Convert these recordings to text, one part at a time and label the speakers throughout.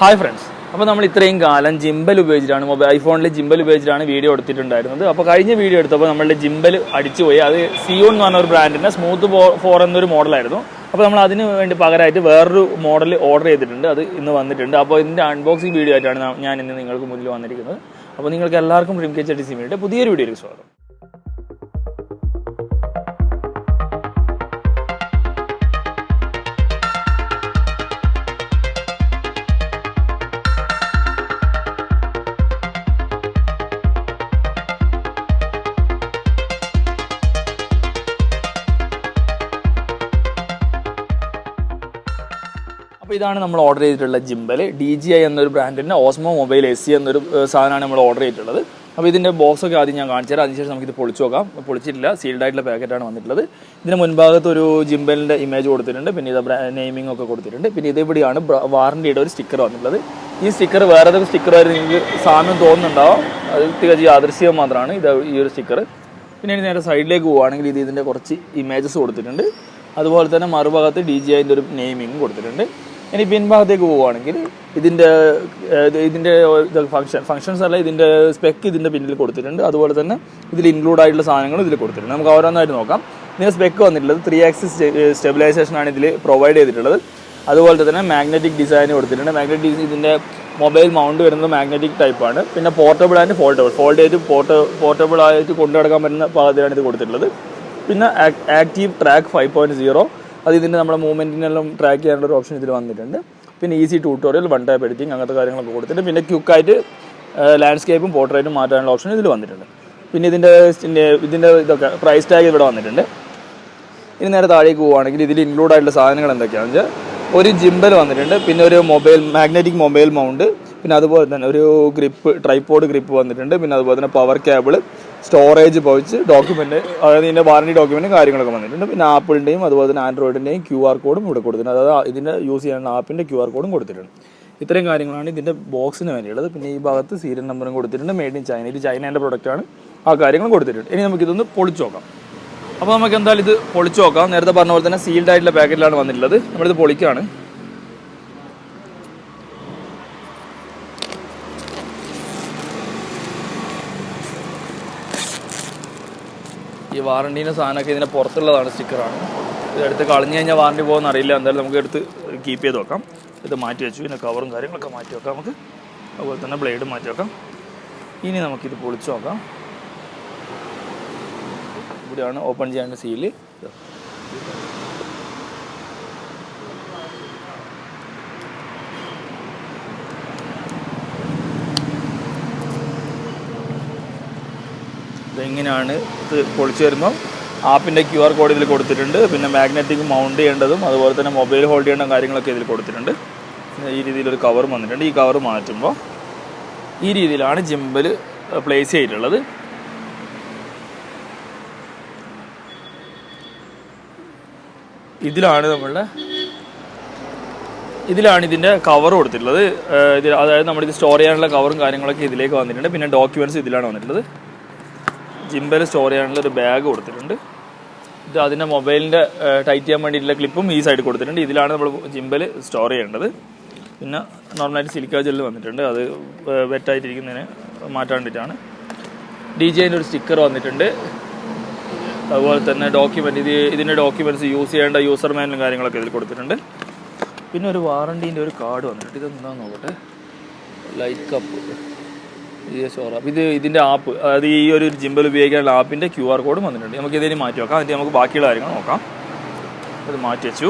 Speaker 1: Hi friends, അപ്പോൾ നമ്മൾ ഇത്രയും കാലം ജിംബൽ ഉപയോഗിച്ചിട്ടാണ് ഐഫോണിൽ ജിംബൽ ഉപയോഗിച്ചിട്ടാണ് വീഡിയോ എടുത്തിട്ടുണ്ടായിരുന്നത്. അപ്പോൾ കഴിഞ്ഞ വീഡിയോ എടുത്തപ്പോൾ നമ്മളുടെ ജിംബൽ അടിച്ചുപോയി. അത് സിയോൺ എന്ന് പറഞ്ഞ ഒരു ബ്രാൻഡിൻ്റെ സ്മൂത്ത് 4 എന്നൊരു മോഡലായിരുന്നു. അപ്പോൾ നമ്മൾ അതിന് വേണ്ടി പകരമായിട്ട് വേറൊരു മോഡൽ ഓർഡർ ചെയ്തിട്ടുണ്ട്. അത് ഇന്ന് വന്നിട്ടുണ്ട്. അപ്പോൾ ഇതിൻ്റെ അൺബോക്സിംഗ് വീഡിയോ ആയിട്ടാണ് ഞാൻ ഇന്ന് നിങ്ങൾക്ക് മുന്നിൽ വന്നിരിക്കുന്നത്. അപ്പോൾ നിങ്ങൾക്ക് എല്ലാവർക്കും ഡ്രീം കേച്ച് HTC വേണ്ടി പുതിയൊരു വീഡിയോയിലേക്ക് സ്വാഗതം. അപ്പോൾ ഇതാണ് നമ്മൾ ഓർഡർ ചെയ്തിട്ടുള്ള ജിംബൽ. DJI എന്നൊരു ബ്രാൻഡിൻ്റെ ഓസ്മോ മൊബൈൽ SC എന്നൊരു സാധനമാണ് നമ്മൾ ഓർഡർ ചെയ്തിട്ടുള്ളത്. അപ്പോൾ ഇതിൻ്റെ ബോക്സൊക്കെ ആദ്യം ഞാൻ കാണിച്ചു തരാം. അതിനുശേഷം നമുക്കിത് പൊളിച്ചു നോക്കാം. പൊളിച്ചിട്ടില്ല, സീൽഡ് ആയിട്ടുള്ള പാക്കറ്റാണ് വന്നിട്ടുള്ളത്. ഇതിന് മുൻഭാഗത്ത് ഒരു ജിംബലിൻ്റെ ഇമേജ് കൊടുത്തിട്ടുണ്ട്. പിന്നെ ഇത് നെയിമിംഗ് ഒക്കെ കൊടുത്തിട്ടുണ്ട്. പിന്നെ ഇതെവിടെയാണ് വാറണ്ടിയുടെ ഒരു സ്റ്റിക്കർ വന്നിട്ടുള്ളത്. ഈ സ്റ്റിക്കർ വേറെ ഏതൊക്കെ സ്റ്റിക്കറായിരുന്നു നിങ്ങൾക്ക് സാധനം തോന്നുന്നുണ്ടാവും. അത് തികച്ചും യാദൃശ്യം മാത്രമാണ് ഈ ഒരു സ്റ്റിക്കർ. പിന്നെ ഇനി നേരെ സൈഡിലേക്ക് പോവുകയാണെങ്കിൽ ഇതിൻ്റെ കുറച്ച് ഇമേജസ് കൊടുത്തിട്ടുണ്ട്. അതുപോലെ തന്നെ മറുഭാഗത്ത് DJIൻ്റെ ഒരു നെയിമിംഗ് കൊടുത്തിട്ടുണ്ട്. ഇനി പിൻഭാഗത്തേക്ക് പോവുകയാണെങ്കിൽ ഇതിൻ്റെ ഫംഗ്ഷൻസ് അല്ല, ഇതിൻ്റെ സ്പെക്ക് ഇതിൻ്റെ പിന്നിൽ കൊടുത്തിട്ടുണ്ട്. അതുപോലെ തന്നെ ഇതിൽ ഇൻക്ലൂഡ് ആയിട്ടുള്ള സാധനങ്ങളും ഇതിൽ കൊടുത്തിട്ടുണ്ട്. നമുക്ക് ഓരോന്നായിട്ട് നോക്കാം. ഇതിൻ്റെ സ്പെക്ക് വന്നിട്ടുള്ളത് 3 ആക്സിസ് സ്റ്റെബിലൈസേഷനാണ് ഇതിൽ പ്രൊവൈഡ് ചെയ്തിട്ടുള്ളത്. അതുപോലെ തന്നെ മാഗ്നറ്റിക് ഡിസൈൻ കൊടുത്തിട്ടുണ്ട്. മാഗ്നറ്റിക് ഡിസൈൻ ഇതിൻ്റെ മൊബൈൽ മൗണ്ട് വരുന്നത് മാഗ്നറ്റിക് ടൈപ്പാണ്. പിന്നെ പോർട്ടബിൾ ആൻഡ് ഫോൾഡ് ചെയ്ത് പോർട്ടബിൾ ആയിട്ട് കൊണ്ടു നടക്കാൻ പറ്റുന്ന പാകത്തിലാണ് ഇത് കൊടുത്തിട്ടുള്ളത്. പിന്നെ ആക്റ്റീവ് ട്രാക്ക് 5.0, അത് ഇതിൻ്റെ നമ്മുടെ മൂവ്മെൻറ്റിനെല്ലാം ട്രാക്ക് ചെയ്യാനുള്ള ഒരു ഓപ്ഷൻ ഇതിൽ വന്നിട്ടുണ്ട്. പിന്നെ easy tutorial, one type editing, അങ്ങനത്തെ കാര്യങ്ങളൊക്കെ കൊടുത്തിട്ടുണ്ട്. പിന്നെ ക്വിക്കായിട്ട് ലാൻഡ്സ്കേപ്പും പോർട്രേറ്റും മാറ്റാനുള്ള ഓപ്ഷൻ ഇതിൽ വന്നിട്ടുണ്ട്. പിന്നെ ഇതിൻ്റെ ഇതൊക്കെ പ്രൈസ് ടാഗ് ഇവിടെ വന്നിട്ടുണ്ട്. ഇനി നേരെ താഴേക്ക് പോവുകയാണെങ്കിൽ ഇതിൽ ഇൻക്ലൂഡ് ആയിട്ടുള്ള സാധനങ്ങൾ എന്തൊക്കെയാണെന്ന് വെച്ചാൽ ഒരു ജിംബൽ വന്നിട്ടുണ്ട്. പിന്നെ ഒരു മാഗ്നറ്റിക് മൊബൈൽ മൗണ്ട്, പിന്നെ അതുപോലെ തന്നെ ഒരു ട്രൈപോഡ് ഗ്രിപ്പ് വന്നിട്ടുണ്ട്. പിന്നെ അതുപോലെ തന്നെ power cable, storage pouch, document, അതായത് ഇതിൻ്റെ വാറണ്ടി ഡോക്യുമെൻറ്റും കാര്യങ്ങളൊക്കെ വന്നിട്ടുണ്ട്. പിന്നെ ആപ്പിളിൻ്റെയും അതുപോലെ തന്നെ ആൻഡ്രോയിഡിൻ്റെയും QR കോഡും ഇവിടെ കൊടുത്തിട്ടുണ്ട്. അതായത് ഇതിൻ്റെ യൂസ് ചെയ്യാനുള്ള ആപ്പിൻ്റെ QR കോഡും കൊടുത്തിട്ടുണ്ട്. ഇത്രയും കാര്യങ്ങളാണ് ഇതിൻ്റെ ബോക്സിന് വേണ്ടിയുള്ളത്. പിന്നെ ഈ ഭാഗത്ത് സീരിയൽ നമ്പറും കൊടുത്തിട്ടുണ്ട്. മെയ്ഡ് ഇൻ ചൈന, ഇത് ചൈനേൻ്റെ പ്രൊഡക്റ്റാണ്. ആ കാര്യങ്ങളും കൊടുത്തിട്ടുണ്ട്. ഇനി നമുക്കിതൊന്ന് പൊളിച്ചു നോക്കാം. അപ്പോൾ നമുക്ക് എന്തായാലും ഇത് പൊളിച്ചു നോക്കാം. നേരത്തെ പറഞ്ഞ പോലെ തന്നെ സീൽഡ് ആയിട്ടുള്ള പാക്കറ്റിലാണ് വന്നിട്ടുള്ളത്. നമ്മളിത് പൊളിക്കുകയാണ്. ഈ വാറണ്ടീൻ്റെ സാധനമൊക്കെ ഇതിൻ്റെ പുറത്തുള്ളതാണ്, സ്റ്റിക്കറാണ്. ഇതെടുത്ത് കളഞ്ഞു കഴിഞ്ഞാൽ വാറണ്ടി പോകുമെന്ന് അറിയില്ല. എന്തായാലും നമുക്ക് എടുത്ത് കീപ്പ് ചെയ്ത് വെക്കാം. ഇത് മാറ്റി വെച്ചു. പിന്നെ കവറും കാര്യങ്ങളൊക്കെ മാറ്റി വെക്കാം നമുക്ക്. അതുപോലെ തന്നെ ബ്ലേഡ് മാറ്റി വെക്കാം. ഇനി നമുക്കിത് പൊളിച്ചു നോക്കാം. ഇവിടെയാണ് ഓപ്പൺ ചെയ്യാനുള്ള സീല്. ഇതെങ്ങനെയാണ് ഇത് പൊളിച്ചു വരുമ്പോൾ ആപ്പിൻ്റെ QR കോഡ് ഇതിൽ കൊടുത്തിട്ടുണ്ട്. പിന്നെ മാഗ്നറ്റിക് മൗണ്ട് ചെയ്യേണ്ടതും അതുപോലെ തന്നെ മൊബൈൽ ഹോൾഡ് ചെയ്യേണ്ട കാര്യങ്ങളൊക്കെ ഇതിൽ കൊടുത്തിട്ടുണ്ട്. ഈ രീതിയിലൊരു കവറും വന്നിട്ടുണ്ട്. ഈ കവർ മാറ്റുമ്പോൾ ഈ രീതിയിലാണ് ജിംബൽ പ്ലേസ് ചെയ്തിട്ടുള്ളത്. ഇതിലാണ് ഇതിൻ്റെ കവർ കൊടുത്തിട്ടുള്ളത്. അതായത് നമ്മളിത് സ്റ്റോർ ചെയ്യാനുള്ള കവറും കാര്യങ്ങളൊക്കെ ഇതിലേക്ക് വന്നിട്ടുണ്ട്. പിന്നെ ഡോക്യുമെൻറ്റ്സ് ഇതിലാണ് വന്നിട്ടുള്ളത്. ജിംബൽ സ്റ്റോർ ചെയ്യാനുള്ള ഒരു ബാഗ് കൊടുത്തിട്ടുണ്ട്. ഇത് അതിൻ്റെ മൊബൈലിൻ്റെ ടൈറ്റ് ചെയ്യാൻ വേണ്ടിയിട്ടുള്ള ക്ലിപ്പും ഈ സൈഡ് കൊടുത്തിട്ടുണ്ട്. ഇതിലാണ് നമ്മൾ ജിംബൽ സ്റ്റോർ ചെയ്യേണ്ടത്. പിന്നെ നോർമലായിട്ട് സിലിക്ക ജെല്ല് വന്നിട്ടുണ്ട്. അത് വെറ്റായിട്ടിരിക്കുന്നതിന് മാറ്റാൻ വേണ്ടിയിട്ടാണ്. DJIൻ്റെ ഒരു സ്റ്റിക്കർ വന്നിട്ടുണ്ട്. അതുപോലെ തന്നെ ഇതിൻ്റെ ഡോക്യുമെൻറ്റ്സ് യൂസ് ചെയ്യേണ്ട യൂസർ മാനുവലും കാര്യങ്ങളൊക്കെ ഇതിൽ കൊടുത്തിട്ടുണ്ട്. പിന്നെ ഒരു വാറണ്ടീൻ്റെ ഒരു കാർഡ് വന്നിട്ടുണ്ട്. ഇതെന്താണെന്ന് നോക്കട്ടെ. ലൈറ്റ് കപ്പ് ഇതിൻ്റെ ആപ്പ്, അതായത് ഈ ഒരു ജിംബൽ ഉപയോഗിക്കാനുള്ള ആപ്പിൻ്റെ QR കോഡും വന്നിട്ടുണ്ട്. നമുക്ക് ഇതിന് മാറ്റി വെക്കാം. എന്നിട്ട് നമുക്ക് ബാക്കിയുള്ള കാര്യങ്ങൾ നോക്കാം. അത് മാറ്റി വെച്ചു.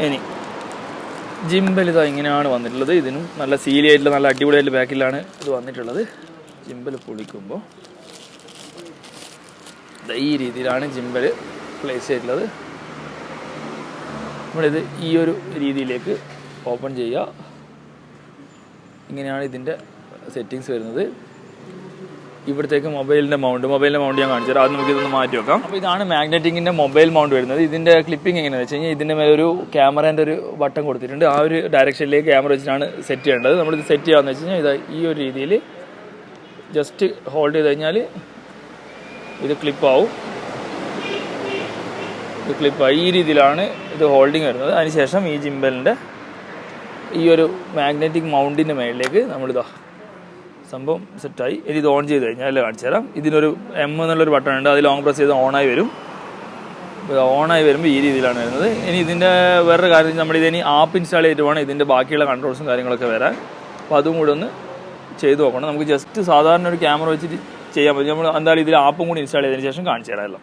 Speaker 1: ഇനി ജിംബൽ ഇതാ ഇങ്ങനെയാണ് വന്നിട്ടുള്ളത്. ഇതിനും നല്ല സീലി ആയിട്ടുള്ള നല്ല അടിപൊളിയായിട്ടുള്ള ബാക്കിലാണ് ഇത് വന്നിട്ടുള്ളത്. ജിംബൽ പൊളിക്കുമ്പോൾ ഈ രീതിയിലാണ് ജിംബൽ പ്ലേസ് ചെയ്തിട്ടുള്ളത്. നമ്മളിത് ഈ ഒരു രീതിയിലേക്ക് ഓപ്പൺ ചെയ്യുക. ഇങ്ങനെയാണ് ഇതിൻ്റെ സെറ്റിങ്സ് വരുന്നത്. ഇവിടത്തേക്ക് മൊബൈലിൻ്റെ മൗണ്ട് ഞാൻ കാണിച്ചു തരാം. അത് നമുക്ക് ഇതൊന്ന് മാറ്റി വെക്കാം. അപ്പോൾ ഇതാണ് മാഗ്നറ്റിക്കിൻ്റെ മൊബൈൽ മൗണ്ട് വരുന്നത്. ഇതിൻ്റെ ക്ലിപ്പിംഗ് എങ്ങനെയാണെന്ന് വെച്ച് കഴിഞ്ഞാൽ ഇതിൻ്റെ മേലെ ഒരു ക്യാമറേൻ്റെ ഒരു ബട്ടൺ കൊടുത്തിട്ടുണ്ട്. ആ ഒരു ഡയറക്ഷനിലേക്ക് ക്യാമറ വെച്ചിട്ടാണ് സെറ്റ് ചെയ്യേണ്ടത്. നമ്മളിത് സെറ്റ് ചെയ്യാമെന്ന് വെച്ച് കഴിഞ്ഞാൽ ഈ ഒരു രീതിയിൽ ജസ്റ്റ് ഹോൾഡ് ചെയ്ത് കഴിഞ്ഞാൽ ഇത് ക്ലിപ്പാവും. ഇത് ക്ലിപ്പായി ഈ രീതിയിലാണ് ഇത് ഹോൾഡിങ് വരുന്നത്. അതിനുശേഷം ഈ ജിംബലിൻ്റെ ഈ ഒരു മാഗ്നറ്റിക് മൗണ്ടിൻ്റെ മേളിലേക്ക് നമ്മളിതാ സംഭവം സെറ്റായി. ഇനി ഇത് ഓൺ ചെയ്ത് കഴിഞ്ഞാൽ കാണിച്ചു തരാം. ഇതിനൊരു M എന്നുള്ളൊരു ബട്ടൺ ഉണ്ട്, അത് ലോങ് പ്രസ് ചെയ്ത് ഓണായി വരും. ഓണായി വരുമ്പോൾ ഈ രീതിയിലാണ് വരുന്നത്. ഇനി ഇതിൻ്റെ വേറൊരു കാര്യം, നമ്മളിതിനി ആപ്പ് ഇൻസ്റ്റാൾ ചെയ്തിട്ട് വേണം ഇതിൻ്റെ ബാക്കിയുള്ള കൺട്രോൾസും കാര്യങ്ങളൊക്കെ വരാൻ. അപ്പോൾ അതും കൂടെ ഒന്ന് ചെയ്ത് നോക്കണം. നമുക്ക് ജസ്റ്റ് സാധാരണ ഒരു ക്യാമറ വെച്ചിട്ട് ചെയ്യാൻ പറ്റും. നമ്മൾ എന്തായാലും ഇതിൽ ആപ്പും കൂടി ഇൻസ്റ്റാൾ ചെയ്തതിന് ശേഷം കാണിച്ചു തരാമല്ലോ.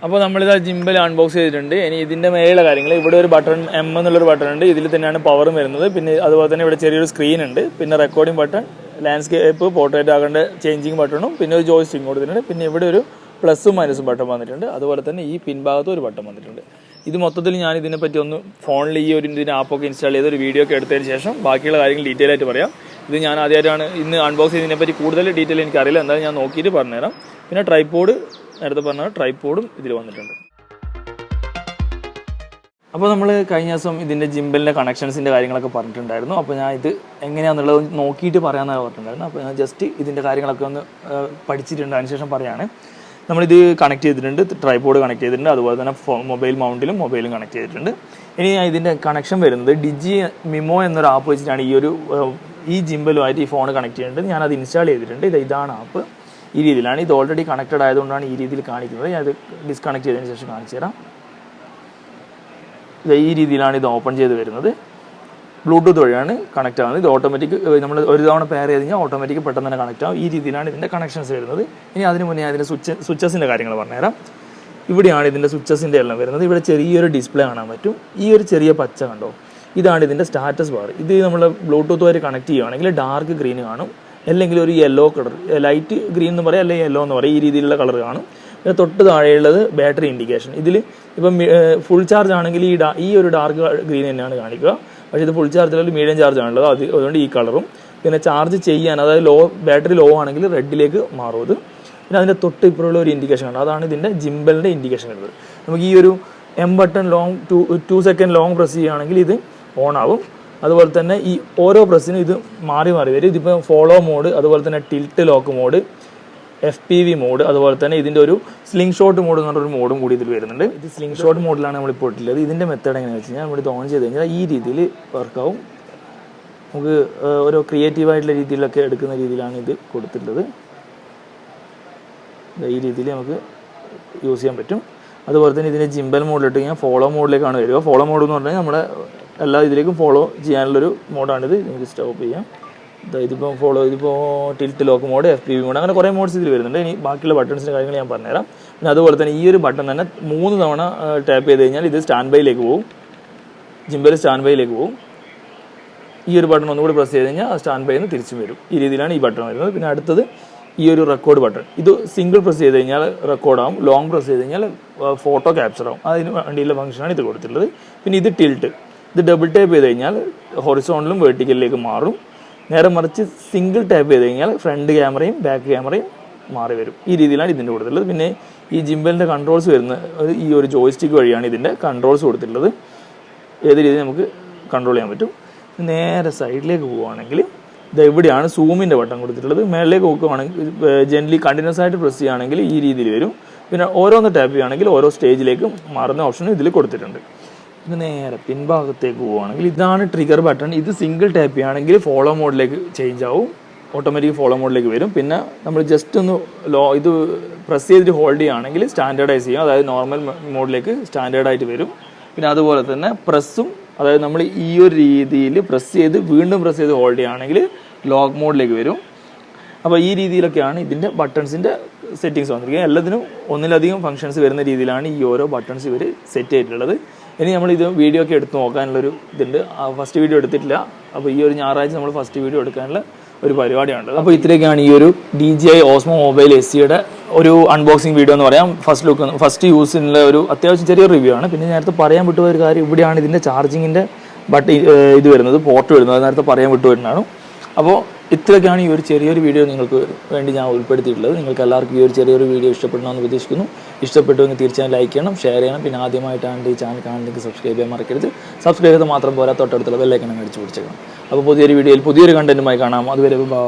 Speaker 1: അപ്പോൾ നമ്മളിത് ജിംബൽ അൺബോക്സ് ചെയ്തിട്ടുണ്ട്. ഇനി ഇതിൻ്റെ മേലുള്ള കാര്യങ്ങൾ, ഇവിടെ ഒരു ബട്ടൺ M എന്നുള്ളൊരു ബട്ടൺ ഉണ്ട്, ഇതിൽ തന്നെയാണ് പവറും വരുന്നത്. പിന്നെ അതുപോലെ തന്നെ ഇവിടെ ചെറിയൊരു സ്ക്രീൻ ഉണ്ട്, പിന്നെ റെക്കോർഡിംഗ് ബട്ടൺ, ലാൻഡ്സ്കേപ്പ് പോർട്രേറ്റ് ആകേണ്ട ചേഞ്ചിങ് ബട്ടണും പിന്നെ ഒരു ജോയ്സ്റ്റിക്കും കൊടുത്തിട്ടുണ്ട്. പിന്നെ ഇവിടെ ഒരു പ്ലസും മൈനസും ബട്ടൺ വന്നിട്ടുണ്ട്. അതുപോലെ തന്നെ ഈ പിൻഭാഗത്തും ഒരു ബട്ടൺ വന്നിട്ടുണ്ട്. ഇത് മൊത്തത്തിൽ ഞാൻ ഇതിനെപ്പറ്റി ഒന്ന് ഫോണിൽ ഈ ഒരു ഇതിൻ്റെ ആപ്പൊക്കെ ഇൻസ്റ്റാൾ ചെയ്ത് ഒരു വീഡിയോ ഒക്കെ എടുത്തതിന് ശേഷം ബാക്കിയുള്ള കാര്യങ്ങൾ ഡീറ്റെയിൽ ആയിട്ട് പറയാം. ഇത് ഞാൻ ആദ്യമായിട്ടാണ് ഇന്ന് അൺബോക്സ് ചെയ്തതിനെപ്പറ്റി കൂടുതൽ ഡീറ്റെയിൽ എനിക്കറിയില്ല, എന്തായാലും ഞാൻ നോക്കിയിട്ട് പറഞ്ഞുതരാം. പിന്നെ ട്രൈപോഡ്, നേരത്തെ പറഞ്ഞ ട്രൈപോഡും ഇതിൽ വന്നിട്ടുണ്ട്. അപ്പോൾ നമ്മൾ കഴിഞ്ഞ ദിവസം ഇതിൻ്റെ ജിംബലിൻ്റെ കണക്ഷൻസിൻ്റെ കാര്യങ്ങളൊക്കെ പറഞ്ഞിട്ടുണ്ടായിരുന്നു. അപ്പോൾ ഞാൻ ഇത് എങ്ങനെയാണെന്നുള്ളത് നോക്കിയിട്ട് പറയാമെന്നാണ് പറഞ്ഞിട്ടുണ്ടായിരുന്നു. അപ്പോൾ ഞാൻ ജസ്റ്റ് ഇതിൻ്റെ കാര്യങ്ങളൊക്കെ ഒന്ന് പഠിച്ചിട്ടുണ്ട്, അതിനുശേഷം പറയുകയാണ്. നമ്മളിത് കണക്ട് ചെയ്തിട്ടുണ്ട്, ട്രൈപോഡ് കണക്ട് ചെയ്തിട്ടുണ്ട്, അതുപോലെ തന്നെ മൊബൈൽ മൗണ്ടിലും മൊബൈലും കണക്ട് ചെയ്തിട്ടുണ്ട്. ഇനി ഇതിൻ്റെ കണക്ഷൻ വരുന്നത് ഡിജി മിമോ എന്നൊരു ആപ്പ് വെച്ചിട്ടാണ് ഈ ജിംബലുമായിട്ട് ഈ ഫോൺ കണക്ട് ചെയ്യേണ്ടത്. ഞാനത് ഇൻസ്റ്റാൾ ചെയ്തിട്ടുണ്ട്. ഇതാണ് ആപ്പ്. ഈ രീതിയിലാണ്. ഇത് ഓൾറെഡി കണക്റ്റഡ് ആയതുകൊണ്ടാണ് ഈ രീതിയിൽ കാണിക്കുന്നത്. ഞാനത് ഡിസ്കണക്ട് ചെയ്തതിന് ശേഷം കാണിച്ചു തരാം. ഈ രീതിയിലാണ് ഇത് ഓപ്പൺ ചെയ്ത് വരുന്നത്. ബ്ലൂടൂത്ത് വഴിയാണ് കണക്റ്റ് ആകുന്നത്. ഇത് ഓട്ടോമാറ്റിക്, നമ്മൾ ഒരു തവണ പെയർ ചെയ്ത് കഴിഞ്ഞാൽ ഓട്ടോമാറ്റിക് പെട്ടെന്ന് തന്നെ കണക്റ്റ് ആവും. ഈ രീതിയിലാണ് ഇതിൻ്റെ കണക്ഷൻസ് വരുന്നത്. ഇനി അതിന് മുന്നേ അതിൻ്റെ സ്വിച്ചസിൻ്റെ കാര്യങ്ങൾ പറഞ്ഞുതരാം. ഇവിടെയാണ് ഇതിൻ്റെ സ്വിച്ചസിൻ്റെ എല്ലാം വരുന്നത്. ഇവിടെ ചെറിയൊരു ഡിസ്പ്ലേ കാണാൻ പറ്റും. ഈ ഒരു ചെറിയ പച്ച കണ്ടോ, ഇതാണ് ഇതിൻ്റെ സ്റ്റാറ്റസ് ബാർ. ഇത് നമ്മൾ ബ്ലൂടൂത്ത് വരെ കണക്ട് ചെയ്യുകയാണെങ്കിൽ ഡാർക്ക് ഗ്രീൻ കാണും, അല്ലെങ്കിൽ ഒരു യെല്ലോ കളർ, ലൈറ്റ് ഗ്രീൻ എന്ന് പറയാം, അല്ലെങ്കിൽ യെല്ലോ എന്ന് പറയും. ഈ രീതിയിലുള്ള കളർ കാണും. പിന്നെ തൊട്ട് താഴെയുള്ളത് ബാറ്ററി ഇൻഡിക്കേഷൻ. ഇതിൽ ഇപ്പം ഫുൾ ചാർജ് ആണെങ്കിൽ ഈ ഒരു ഡാർക്ക് ഗ്രീൻ തന്നെയാണ് കാണിക്കുക. പക്ഷേ ഇത് ഫുൾ ചാർജിലല്ല, മീഡിയം ചാർജ് ആണുള്ളത്, അതുകൊണ്ട് ഈ കളറും. പിന്നെ ചാർജ് ചെയ്യാൻ, അതായത് ബാറ്ററി ലോ ആണെങ്കിൽ റെഡിലേക്ക് മാറും ഇത്. പിന്നെ അതിൻ്റെ തൊട്ട് ഇപ്പോഴുള്ള ഒരു ഇൻഡിക്കേഷൻ ഉണ്ട്, അതാണ് ഇതിൻ്റെ ജിംബലിൻ്റെ ഇൻഡിക്കേഷൻ വരുന്നത്. നമുക്ക് ഈ ഒരു M button long 2 second long press ചെയ്യുകയാണെങ്കിൽ ഇത് ഓൺ ആവും. അതുപോലെ തന്നെ ഈ ഓരോ പ്രസ്സിനും ഇത് മാറി മാറി വരും. ഇതിപ്പോൾ ഫോളോ മോഡ്, അതുപോലെ തന്നെ tilt lock mode, FPV mode, അതുപോലെ തന്നെ ഇതിൻ്റെ ഒരു സ്ലിംഗ് ഷോട്ട് മോഡ് എന്ന് പറഞ്ഞൊരു മോഡും കൂടി ഇതിൽ വരുന്നുണ്ട്. ഇത് സ്ലിംഗ് ഷോട്ട് മോഡിലാണ് നമ്മളിപ്പോൾ ഇട്ടുള്ളത്. ഇതിൻ്റെ മെത്തേഡ് എങ്ങനെയാണെന്ന് വെച്ച് കഴിഞ്ഞാൽ നമ്മളിത് ഓൺ ചെയ്ത് കഴിഞ്ഞാൽ ഈ രീതിയിൽ വർക്കാവും. നമുക്ക് ഓരോ ക്രിയേറ്റീവായിട്ടുള്ള രീതിയിലൊക്കെ എടുക്കുന്ന രീതിയിലാണ് ഇത് കൊടുത്തിട്ടുള്ളത്. ഈ രീതിയിൽ നമുക്ക് യൂസ് ചെയ്യാൻ പറ്റും. അതുപോലെ തന്നെ ഇതിൻ്റെ ജിംബൽ മോഡിലിട്ട് കഴിഞ്ഞാൽ ഫോളോ മോഡിലേക്കാണ് വരിക. ഫോളോ മോഡ് എന്ന് പറഞ്ഞാൽ നമ്മുടെ എല്ലാ ഇതിലേക്കും ഫോളോ ചെയ്യാനുള്ളൊരു മോഡാണിത്. നമുക്ക് സ്റ്റോപ്പ് ചെയ്യാം. ഇതിപ്പോൾ tilt lock mode, FPV mode, അങ്ങനെ കുറേ മോഡ്സ് ഇതിൽ വരുന്നുണ്ട്. ഇനി ബാക്കിയുള്ള ബട്ടൺസിൻ്റെ കാര്യങ്ങൾ ഞാൻ പറഞ്ഞുതരാം. പിന്നെ അതുപോലെ തന്നെ ഈ ഒരു ബട്ടൺ തന്നെ 3 തവണ ടാപ്പ് ചെയ്ത് കഴിഞ്ഞാൽ ഇത് സ്റ്റാൻഡ് ബൈയിലേക്ക് പോകും, ജിംബൽ സ്റ്റാൻഡ് ബൈയിലേക്ക് പോകും. ഈ ഒരു ബട്ടൺ ഒന്നുകൂടി പ്രസ് ചെയ്ത് കഴിഞ്ഞാൽ സ്റ്റാൻഡ് ബൈയിൽ നിന്ന് തിരിച്ചും വരും. ഈ രീതിയിലാണ് ഈ ബട്ടൺ വരുന്നത്. പിന്നെ അടുത്തത് ഈ ഒരു റെക്കോർഡ് ബട്ടൺ. ഇത് സിംഗിൾ പ്രസ് ചെയ്ത് കഴിഞ്ഞാൽ റെക്കോർഡാവും, ലോങ് പ്രസ് ചെയ്ത് കഴിഞ്ഞാൽ ഫോട്ടോ ക്യാപ്ചർ ആവും. അതിന് വേണ്ടിയുള്ള ഫംഗ്ഷനാണ് ഇത് കൊടുത്തിട്ടുള്ളത്. പിന്നെ ഇത് ടിൽറ്റ്, ഇത് ഡബിൾ ടാപ്പ് ചെയ്ത് കഴിഞ്ഞാൽ ഹൊറിസോണ്ടലും വെർട്ടിക്കലിലേക്ക് മാറും. നേരെ മറിച്ച് സിംഗിൾ ടാപ്പ് ചെയ്ത് കഴിഞ്ഞാൽ ഫ്രണ്ട് ക്യാമറയും ബാക്ക് ക്യാമറയും മാറി വരും. ഈ രീതിയിലാണ് ഇതിൻ്റെ കൊടുത്തിട്ടുള്ളത്. പിന്നെ ഈ ജിംബലിൻ്റെ കൺട്രോൾസ് വരുന്ന ഈ ഒരു ജോയ്സ്റ്റിക്ക് വഴിയാണ് ഇതിൻ്റെ കൺട്രോൾസ് കൊടുത്തിട്ടുള്ളത്. ഏത് രീതിയിൽ നമുക്ക് കൺട്രോൾ ചെയ്യാൻ പറ്റും. നേരെ സൈഡിലേക്ക് പോവുകയാണെങ്കിൽ ഇത് എവിടെയാണ് സൂമിൻ്റെ ബട്ടൺ കൊടുത്തിട്ടുള്ളത്. മേളിലേക്ക് നോക്കുകയാണെങ്കിൽ ജെന്റ്ലി കണ്ടിന്യൂസ് ആയിട്ട് പ്രസ് ചെയ്യുകയാണെങ്കിൽ ഈ രീതിയിൽ വരും. പിന്നെ ഓരോന്ന് ടാപ്പ് ചെയ്യുകയാണെങ്കിൽ ഓരോ സ്റ്റേജിലേക്കും മാറുന്ന ഓപ്ഷൻ ഇതിൽ കൊടുത്തിട്ടുണ്ട്. ഇത് നേരെ പിൻഭാഗത്തേക്ക് പോവുകയാണെങ്കിൽ ഇതാണ് ട്രിഗർ ബട്ടൺ. ഇത് സിംഗിൾ ടാപ്പ് ചെയ്യുകയാണെങ്കിൽ ഫോളോ മോഡിലേക്ക് ചേഞ്ച് ആവും, ഓട്ടോമാറ്റിക് ഫോളോ മോഡിലേക്ക് വരും. പിന്നെ നമ്മൾ ജസ്റ്റ് ഒന്ന് ഇത് പ്രസ് ചെയ്തിട്ട് ഹോൾഡ് ചെയ്യുകയാണെങ്കിൽ സ്റ്റാൻഡേർഡൈസ് ചെയ്യും, അതായത് നോർമൽ മോഡിലേക്ക് സ്റ്റാൻഡേർഡായിട്ട് വരും. പിന്നെ അതുപോലെ തന്നെ പ്രസ്സും, അതായത് നമ്മൾ ഈ ഒരു രീതിയിൽ പ്രസ് ചെയ്ത് വീണ്ടും പ്രസ് ചെയ്ത് ഹോൾഡ് ചെയ്യുകയാണെങ്കിൽ ലോക്ക് മോഡിലേക്ക് വരും. അപ്പോൾ ഈ രീതിയിലൊക്കെയാണ് ഇതിൻ്റെ ബട്ടൺസിൻ്റെ സെറ്റിങ്സ് വന്നിരിക്കുന്നത്. എല്ലാത്തിനും ഒന്നിലധികം ഫംഗ്ഷൻസ് വരുന്ന രീതിയിലാണ് ഈ ഓരോ ബട്ടൺസ് ഇവർ സെറ്റ് ചെയ്തിട്ടുള്ളത്. ഇനി നമ്മളിത് വീഡിയോ ഒക്കെ എടുത്ത് നോക്കാനുള്ളൊരു ഇതുണ്ട്. ഫസ്റ്റ് വീഡിയോ എടുത്തിട്ടില്ല. അപ്പോൾ ഈ ഒരു ഞായറാഴ്ച നമ്മൾ ഫസ്റ്റ് വീഡിയോ എടുക്കാനുള്ള ഒരു പരിപാടിയാണുള്ളത്. അപ്പോൾ ഇത്രയൊക്കെയാണ് ഈ ഒരു DJI Osmo Mobile SEയുടെ ഒരു അൺബോക്സിങ് വീഡിയോ എന്ന് പറയാം. ഫസ്റ്റ് യൂസിനുള്ള ഒരു അത്യാവശ്യം ചെറിയ റിവ്യൂ ആണ്. പിന്നെ നേരത്തെ പറയാൻ വിട്ടുപോയ ഒരു കാര്യം, ഇവിടെയാണ് ഇതിൻ്റെ ചാർജിങ്ങിൻ്റെ ഇത് വരുന്നത്, പോർട്ട് വരുന്നത്. അത് നേരത്തെ പറയാൻ വിട്ടുവരുന്നതാണ്. അപ്പോൾ ഇത്രയൊക്കെയാണ് ഈ ഒരു ചെറിയൊരു വീഡിയോ നിങ്ങൾക്ക് വേണ്ടി ഞാൻ ഉൾപ്പെടുത്തിയിട്ടുള്ളത്. നിങ്ങൾക്ക് എല്ലാവർക്കും ഈ ഒരു ചെറിയൊരു വീഡിയോ ഇഷ്ടപ്പെടണമെന്ന് പ്രതീക്ഷിക്കുന്നു. ഇഷ്ടപ്പെട്ടുവെങ്കിൽ തീർച്ചയായും ലൈക്ക് ചെയ്യണം, ഷെയർ ചെയ്യണം. പിന്നെ ആദ്യമായിട്ടാണ് ഈ ചാനൽ കാണുന്നെങ്കിൽ സബ്സ്ക്രൈബ് ചെയ്യാൻ മറക്കരുത്. സബ്സ്ക്രൈബ് ചെയ്ത് മാത്രം പോരാ, തൊട്ടടുത്തുള്ള ബെല്ലൈക്കൺ അടിച്ചു പിടിച്ചേക്കണം. അപ്പോൾ പുതിയൊരു വീഡിയോയിൽ പുതിയൊരു കണ്ടന്റുമായി കാണാം. അതുവരെ ബൈ.